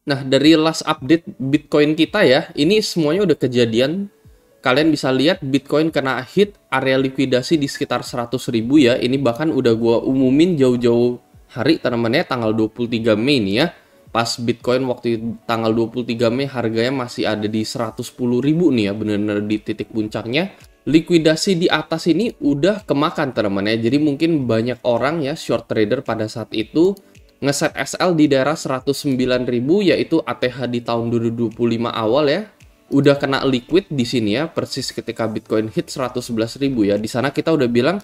Nah, dari last update Bitcoin kita ya, ini semuanya udah kejadian. Kalian bisa lihat Bitcoin kena hit area likuidasi di sekitar 100.000 ya. Ini bahkan udah gua umumin jauh-jauh hari teman-teman ya, tanggal 23 Mei nih ya. Pas Bitcoin waktu tanggal 23 Mei harganya masih ada di 110.000 nih ya, bener-bener di titik puncaknya. Likuidasi di atas ini udah kemakan teman-teman ya. Jadi mungkin banyak orang ya short trader pada saat itu ngeset SL di daerah 109.000 yaitu ATH di tahun 2025 awal ya. Udah kena liquid di sini ya, persis ketika Bitcoin hit 111.000 ya. Di sana kita udah bilang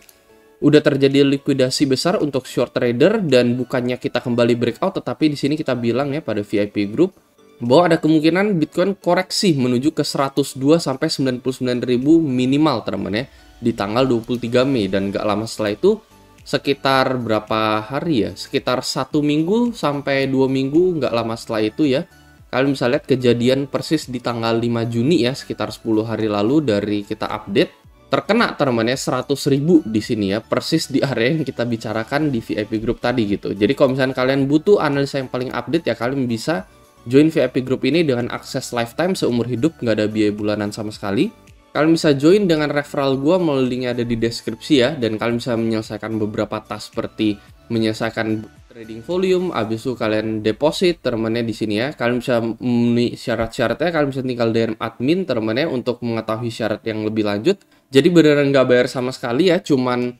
udah terjadi likuidasi besar untuk short trader dan bukannya kita kembali breakout, tetapi di sini kita bilang ya pada VIP group bahwa ada kemungkinan Bitcoin koreksi menuju ke 102 sampai 99.000 minimal teman-teman ya di tanggal 23 Mei dan gak lama setelah itu sekitar berapa hari ya? Sekitar 1 minggu sampai 2 minggu nggak lama setelah itu ya. Kalian bisa lihat kejadian persis di tanggal 5 Juni ya, sekitar 10 hari lalu dari kita update. Terkena teman-teman ya 100.000 di sini ya, persis di area yang kita bicarakan di VIP group tadi gitu. Jadi kalau misalnya kalian butuh analisa yang paling update ya, kalian bisa join VIP group ini dengan akses lifetime seumur hidup, nggak ada biaya bulanan sama sekali. Kalian bisa join dengan referral gue melalui link yang ada di deskripsi ya, dan kalian bisa menyelesaikan beberapa task seperti menyelesaikan trading volume, habis itu kalian deposit temennya di sini ya. Kalian bisa memenuhi syarat-syaratnya, kalian bisa tinggal DM admin temennya untuk mengetahui syarat yang lebih lanjut. Jadi beneran nggak bayar sama sekali ya, cuman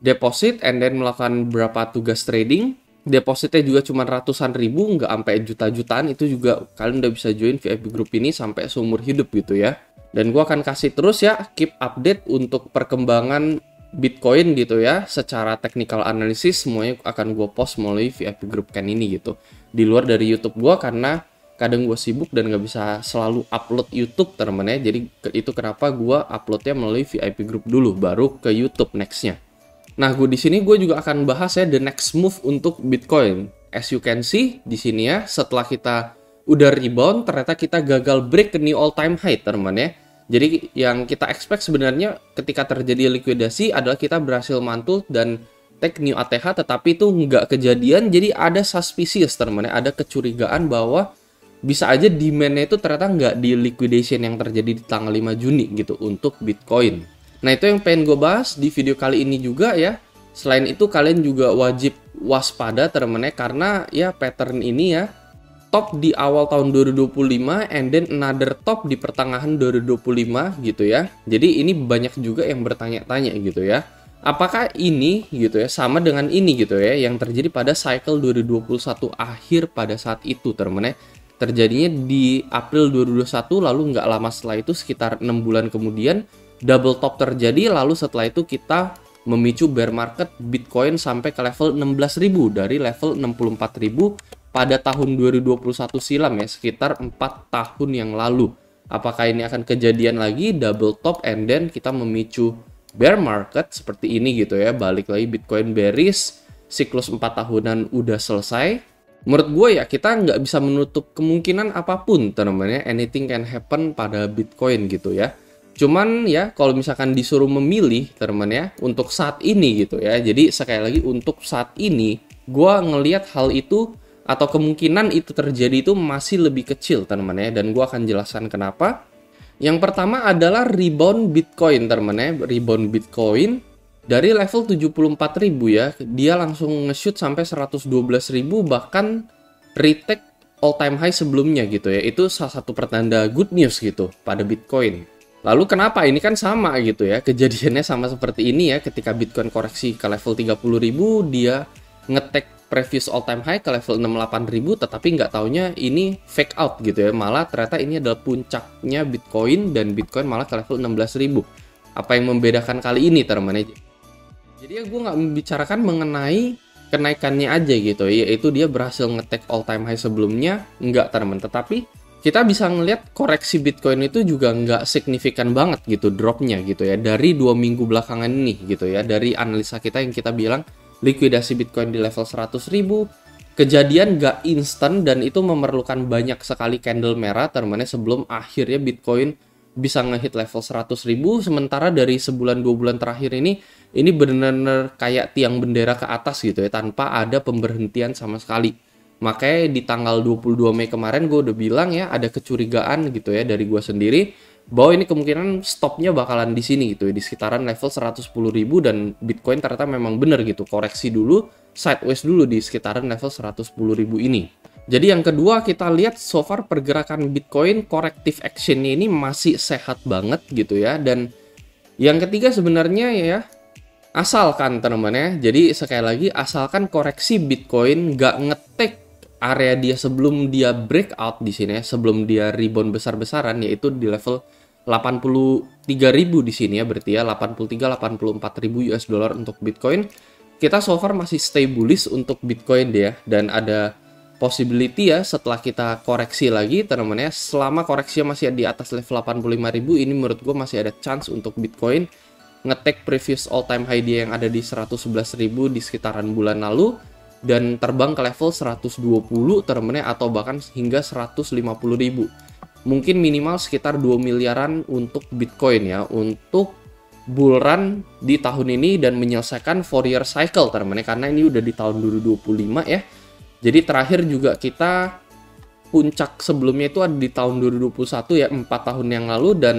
deposit and then melakukan berapa tugas trading. Depositnya juga cuma ratusan ribu, nggak sampai juta-jutaan. Itu juga kalian udah bisa join VIP group ini sampai seumur hidup gitu ya. Dan gue akan kasih terus ya, keep update untuk perkembangan Bitcoin gitu ya, secara technical analysis semuanya akan gue post melalui VIP group kan ini gitu. Di luar dari YouTube gue karena kadang gue sibuk dan nggak bisa selalu upload YouTube temen ya. Jadi itu kenapa gue uploadnya melalui VIP group dulu, baru ke YouTube nextnya. Nah, gue di sini gue juga akan bahas ya the next move untuk Bitcoin. As you can see di sini ya, setelah kita udah rebound, ternyata kita gagal break ke new all time high teman ya. Jadi yang kita expect sebenarnya ketika terjadi likuidasi adalah kita berhasil mantul dan take new ATH, tetapi itu nggak kejadian. Jadi ada suspicious teman ya, ada kecurigaan bahwa bisa aja demand-nya itu ternyata nggak di liquidation yang terjadi di tanggal 5 Juni gitu untuk Bitcoin. Nah itu yang pengen gue bahas di video kali ini juga ya. Selain itu kalian juga wajib waspada teman-teman ya, karena ya pattern ini ya top di awal tahun 2025 and then another top di pertengahan 2025 gitu ya. Jadi ini banyak juga yang bertanya-tanya gitu ya. Apakah ini gitu ya sama dengan ini gitu ya yang terjadi pada cycle 2021 akhir pada saat itu teman-teman ya. Terjadinya di April 2021, lalu nggak lama setelah itu sekitar 6 bulan kemudian double top terjadi, lalu setelah itu kita memicu bear market Bitcoin sampai ke level 16.000 dari level 64.000 pada tahun 2021 silam ya, sekitar 4 tahun yang lalu. Apakah ini akan kejadian lagi double top and then kita memicu bear market seperti ini gitu ya, balik lagi Bitcoin bearish, siklus 4 tahunan udah selesai. Menurut gue ya kita nggak bisa menutup kemungkinan apapun teman-teman ya, anything can happen pada Bitcoin gitu ya. Cuman ya kalau misalkan disuruh memilih teman-teman ya untuk saat ini gitu ya, jadi sekali lagi untuk saat ini gue ngelihat hal itu atau kemungkinan itu terjadi itu masih lebih kecil teman-teman ya, dan gue akan jelaskan kenapa. Yang pertama adalah rebound Bitcoin teman-teman ya, rebound Bitcoin dari level 74.000 ya, dia langsung nge-shoot sampai 112.000 bahkan retake all time high sebelumnya gitu ya. Itu salah satu pertanda good news gitu pada Bitcoin. Lalu kenapa ini kan sama gitu ya, kejadiannya sama seperti ini ya, ketika Bitcoin koreksi ke level 30.000 dia nge-take previous all time high ke level 68.000, tetapi nggak taunya ini fake out gitu ya, malah ternyata ini adalah puncaknya Bitcoin dan Bitcoin malah ke level 16.000. Apa yang membedakan kali ini teman-teman? Jadi ya gue nggak membicarakan mengenai kenaikannya aja gitu, yaitu dia berhasil nge-take all time high sebelumnya, nggak teman-teman, tetapi kita bisa ngelihat koreksi Bitcoin itu juga nggak signifikan banget gitu dropnya gitu ya, dari 2 minggu belakangan ini gitu ya, dari analisa kita yang kita bilang likuidasi Bitcoin di level 100.000, kejadian nggak instan dan itu memerlukan banyak sekali candle merah teman-teman sebelum akhirnya Bitcoin bisa ngehit level 100.000. Sementara dari sebulan 2 bulan terakhir ini benar-benar kayak tiang bendera ke atas gitu ya, tanpa ada pemberhentian sama sekali. Makanya di tanggal 22 Mei kemarin gue udah bilang ya, ada kecurigaan gitu ya dari gue sendiri bahwa ini kemungkinan stopnya bakalan di sini gitu ya, di sekitaran level 110.000, dan Bitcoin ternyata memang bener gitu, koreksi dulu, sideways dulu di sekitaran level 110.000 ini. Jadi yang kedua, kita lihat so far pergerakan Bitcoin corrective action-nya ini masih sehat banget gitu ya. Dan yang ketiga sebenarnya ya, asalkan teman-teman ya, jadi sekali lagi asalkan koreksi Bitcoin nggak ngetek area dia sebelum dia breakout di sini ya, sebelum dia rebound besar-besaran, yaitu di level 83.000 di sini ya, berarti ya 83-84.000 US dollar untuk Bitcoin. Kita so far masih stay bullish untuk Bitcoin dia, dan ada possibility ya setelah kita koreksi lagi teman-teman ya, selama koreksinya masih di atas level 85.000, ini menurut gue masih ada chance untuk Bitcoin ngetek previous all time high dia yang ada di 111.000 di sekitaran bulan lalu, dan terbang ke level 120 teman-teman ya, atau bahkan hingga 150.000. Mungkin minimal sekitar 2 miliaran untuk Bitcoin ya, untuk bull run di tahun ini dan menyelesaikan 4-year cycle teman-teman ya, karena ini udah di tahun 2025 ya. Jadi terakhir juga kita puncak sebelumnya itu ada di tahun 2021 ya, 4 tahun yang lalu, dan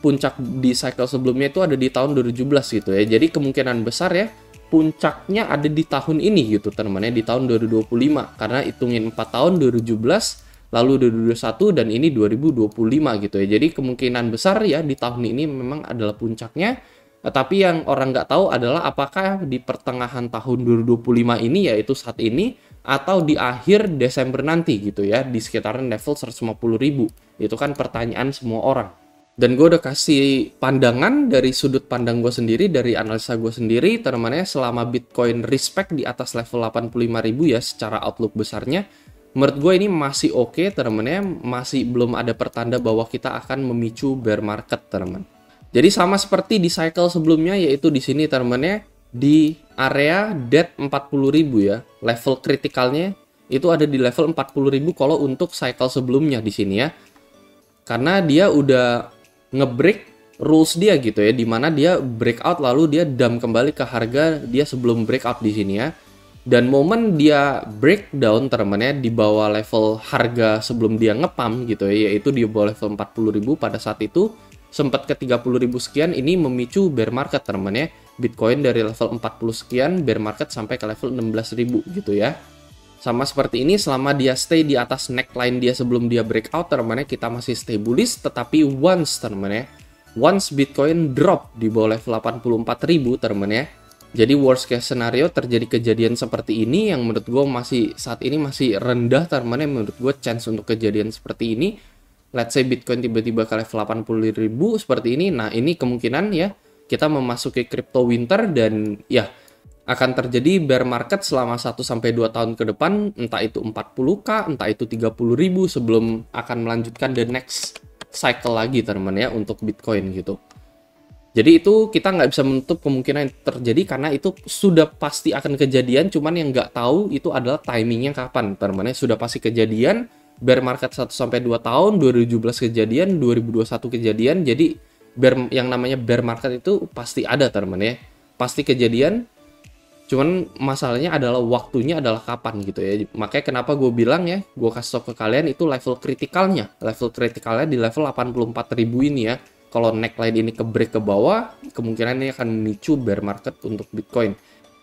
puncak di cycle sebelumnya itu ada di tahun 2017 gitu ya. Jadi kemungkinan besar ya puncaknya ada di tahun ini gitu teman-teman ya, di tahun 2025, karena hitungin 4 tahun, 2017 lalu 2021 dan ini 2025 gitu ya. Jadi kemungkinan besar ya di tahun ini memang adalah puncaknya. Tapi yang orang nggak tahu adalah apakah di pertengahan tahun 2025 ini, yaitu saat ini, atau di akhir Desember nanti gitu ya, di sekitaran level 150.000. Itu kan pertanyaan semua orang. Dan gue udah kasih pandangan dari sudut pandang gue sendiri, dari analisa gue sendiri, teman-teman ya, selama Bitcoin respect di atas level 85.000 ya secara outlook besarnya, menurut gue ini masih oke, teman-teman ya, masih belum ada pertanda bahwa kita akan memicu bear market, teman-teman. Jadi sama seperti di cycle sebelumnya, yaitu di sini teman-teman ya, di area dead 40.000 ya, level kritikalnya itu ada di level 40.000 kalau untuk cycle sebelumnya di sini ya. Karena dia udah ngebreak rules dia gitu ya, dimana dia breakout lalu dia dump kembali ke harga dia sebelum breakout di sini ya. Dan momen dia breakdown teman-teman ya, di bawah level harga sebelum dia ngepump gitu ya, yaitu di bawah level 40.000, pada saat itu sempat ke 30.000 sekian, ini memicu bear market teman-teman ya. Bitcoin dari level 40 sekian bear market sampai ke level 16.000 gitu ya. Sama seperti ini, selama dia stay di atas neckline dia sebelum dia breakout, teman-teman, kita masih stay bullish. Tetapi once, teman-teman, once Bitcoin drop di bawah level 84.000, teman-teman ya, jadi worst case scenario terjadi kejadian seperti ini, yang menurut gue masih saat ini masih rendah, teman-teman. Menurut gue chance untuk kejadian seperti ini, let's say Bitcoin tiba-tiba ke level 80.000 seperti ini, nah ini kemungkinan ya kita memasuki crypto winter, dan ya akan terjadi bear market selama 1-2 tahun ke depan, entah itu 40k, entah itu 30.000, sebelum akan melanjutkan the next cycle lagi teman-teman ya untuk Bitcoin gitu. Jadi itu kita nggak bisa menutup kemungkinan terjadi, karena itu sudah pasti akan kejadian, cuman yang nggak tahu itu adalah timingnya kapan teman-teman ya. Sudah pasti kejadian, bear market 1-2 tahun, 2017 kejadian, 2021 kejadian, jadi yang namanya bear market itu pasti ada teman-teman ya, pasti kejadian. Cuman masalahnya adalah waktunya adalah kapan gitu ya. Makanya kenapa gue bilang ya, gue kasih tau ke kalian itu level kritikalnya. Level kritikalnya di level 84.000 ini ya. Kalau neckline ini ke break ke bawah, kemungkinan ini akan memicu bear market untuk Bitcoin.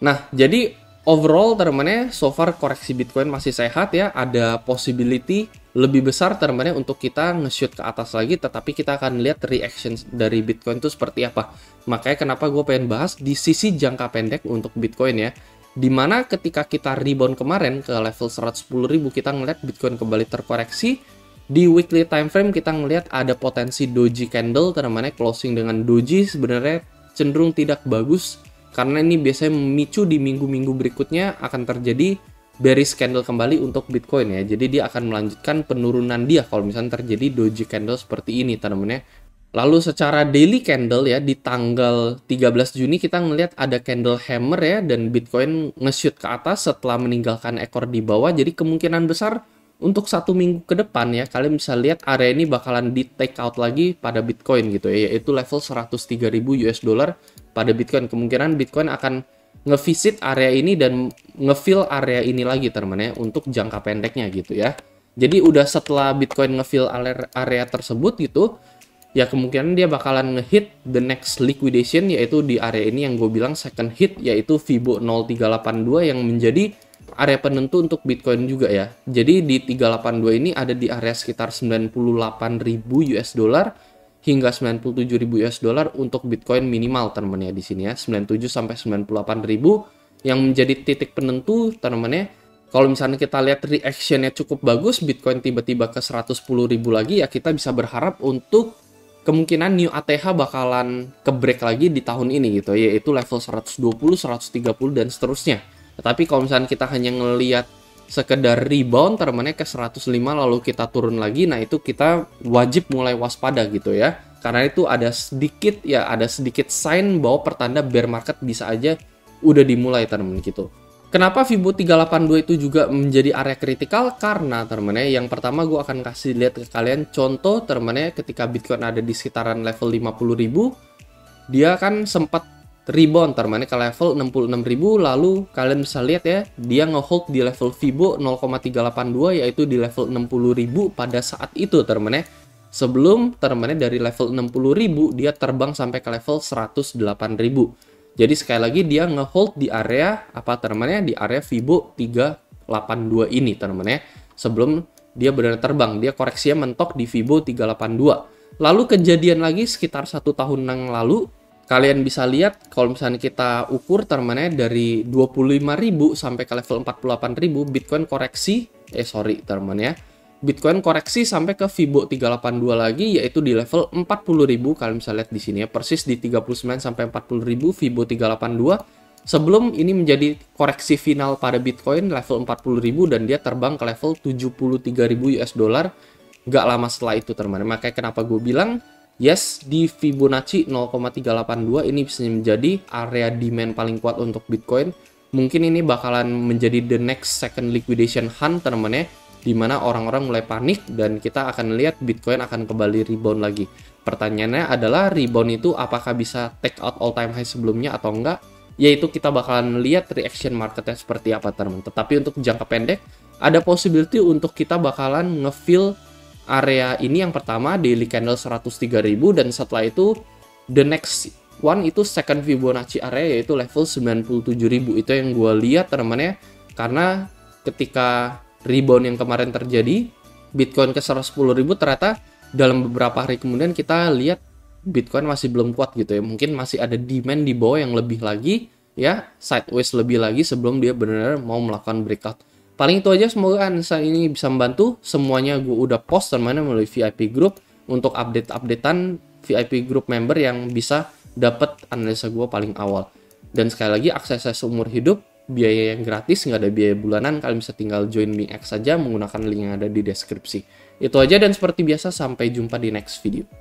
Nah, jadi overall teman-teman, so far koreksi Bitcoin masih sehat ya. Ada possibility lebih besar teman-teman untuk kita nge-shoot ke atas lagi, tetapi kita akan lihat reaction dari Bitcoin itu seperti apa. Makanya kenapa gue pengen bahas di sisi jangka pendek untuk Bitcoin ya. Dimana ketika kita rebound kemarin ke level 110.000, kita ngeliat Bitcoin kembali terkoreksi. Di weekly time frame kita ngeliat ada potensi doji candle, teman-teman, closing dengan doji sebenarnya cenderung tidak bagus, karena ini biasanya memicu di minggu-minggu berikutnya akan terjadi bearish candle kembali untuk Bitcoin ya. Jadi dia akan melanjutkan penurunan dia kalau misalnya terjadi doji candle seperti ini teman-teman ya. Lalu secara daily candle ya, di tanggal 13 Juni kita ngelihat ada candle hammer ya, dan Bitcoin nge-shoot ke atas setelah meninggalkan ekor di bawah. Jadi kemungkinan besar untuk 1 minggu ke depan ya, kalian bisa lihat area ini bakalan di take out lagi pada Bitcoin gitu ya, yaitu level 103.000 US dollar pada Bitcoin. Kemungkinan Bitcoin akan ngevisit area ini dan ngefill area ini lagi teman-teman ya untuk jangka pendeknya gitu ya. Jadi udah setelah Bitcoin ngefill area tersebut gitu, ya kemungkinan dia bakalan ngehit the next liquidation, yaitu di area ini yang gue bilang second hit, yaitu Fibo 0382 yang menjadi area penentu untuk Bitcoin juga ya. Jadi di 382 ini ada di area sekitar 98.000 US dollar hingga 97.000 US dollar untuk Bitcoin minimal teman-teman ya di sini ya. 97 sampai 98.000 yang menjadi titik penentu teman-teman ya. Kalau misalnya kita lihat reaction-nya cukup bagus, Bitcoin tiba-tiba ke 110.000 lagi, ya kita bisa berharap untuk kemungkinan new ATH bakalan ke-break lagi di tahun ini gitu, yaitu level 120, 130 dan seterusnya. Tetapi kalau misalnya kita hanya ngelihat sekedar rebound teman-teman ke 105 lalu kita turun lagi, nah itu kita wajib mulai waspada gitu ya. Karena itu ada sedikit sign bahwa pertanda bear market bisa aja udah dimulai teman-teman gitu. Kenapa Fibo 382 itu juga menjadi area kritikal? Karena teman-teman ya, yang pertama gue akan kasih lihat ke kalian contoh teman-teman ya, ketika Bitcoin ada di sekitaran level 50.000, dia kan sempat rebound teman-teman ke level 66.000, lalu kalian bisa lihat ya, dia ngehold di level Fibo 0,382 yaitu di level 60.000 pada saat itu teman-teman ya. Sebelum teman-teman dari level 60.000 dia terbang sampai ke level 108.000. Jadi sekali lagi dia ngehold di area apa teman-teman ya, di area Fibo 382 ini teman-teman ya. Sebelum dia benar terbang, dia koreksinya mentok di Fibo 382. Lalu kejadian lagi sekitar 1 tahun yang lalu, kalian bisa lihat kalau misalnya kita ukur teman-teman ya, dari 25.000 sampai ke level 48.000 Bitcoin koreksi, teman-teman ya. Bitcoin koreksi sampai ke Fibo 382 lagi, yaitu di level 40.000. Kalian bisa lihat di sini ya, persis di 39 sampai 40.000 Fibo 382. Sebelum ini menjadi koreksi final pada Bitcoin level 40.000 dan dia terbang ke level 73.000 US dollar gak lama setelah itu teman-teman. Makanya kenapa gue bilang yes, di Fibonacci 0,382 ini bisa menjadi area demand paling kuat untuk Bitcoin. Mungkin ini bakalan menjadi the next second liquidation hunt teman-teman ya, di mana orang-orang mulai panik dan kita akan lihat Bitcoin akan kembali rebound lagi. Pertanyaannya adalah rebound itu apakah bisa take out all time high sebelumnya atau enggak? Yaitu kita bakalan lihat reaction marketnya seperti apa teman-teman. Tetapi untuk jangka pendek ada possibility untuk kita bakalan ngefill area ini yang pertama daily candle 103.000 dan setelah itu the next one itu second Fibonacci area yaitu level 97.000. Itu yang gue lihat teman-teman ya, karena ketika rebound yang kemarin terjadi Bitcoin ke 110.000 ternyata dalam beberapa hari kemudian kita lihat Bitcoin masih belum kuat gitu ya, mungkin masih ada demand di bawah yang lebih lagi ya, sideways lebih lagi sebelum dia benar-benar mau melakukan breakout. Paling itu aja, semoga analisa ini bisa membantu. Semuanya gue udah post teman-teman melalui VIP group untuk update-updatean VIP group member yang bisa dapat analisa gue paling awal. Dan sekali lagi aksesnya seumur hidup, biaya yang gratis, nggak ada biaya bulanan. Kalian bisa tinggal join BingX saja menggunakan link yang ada di deskripsi. Itu aja dan seperti biasa sampai jumpa di next video.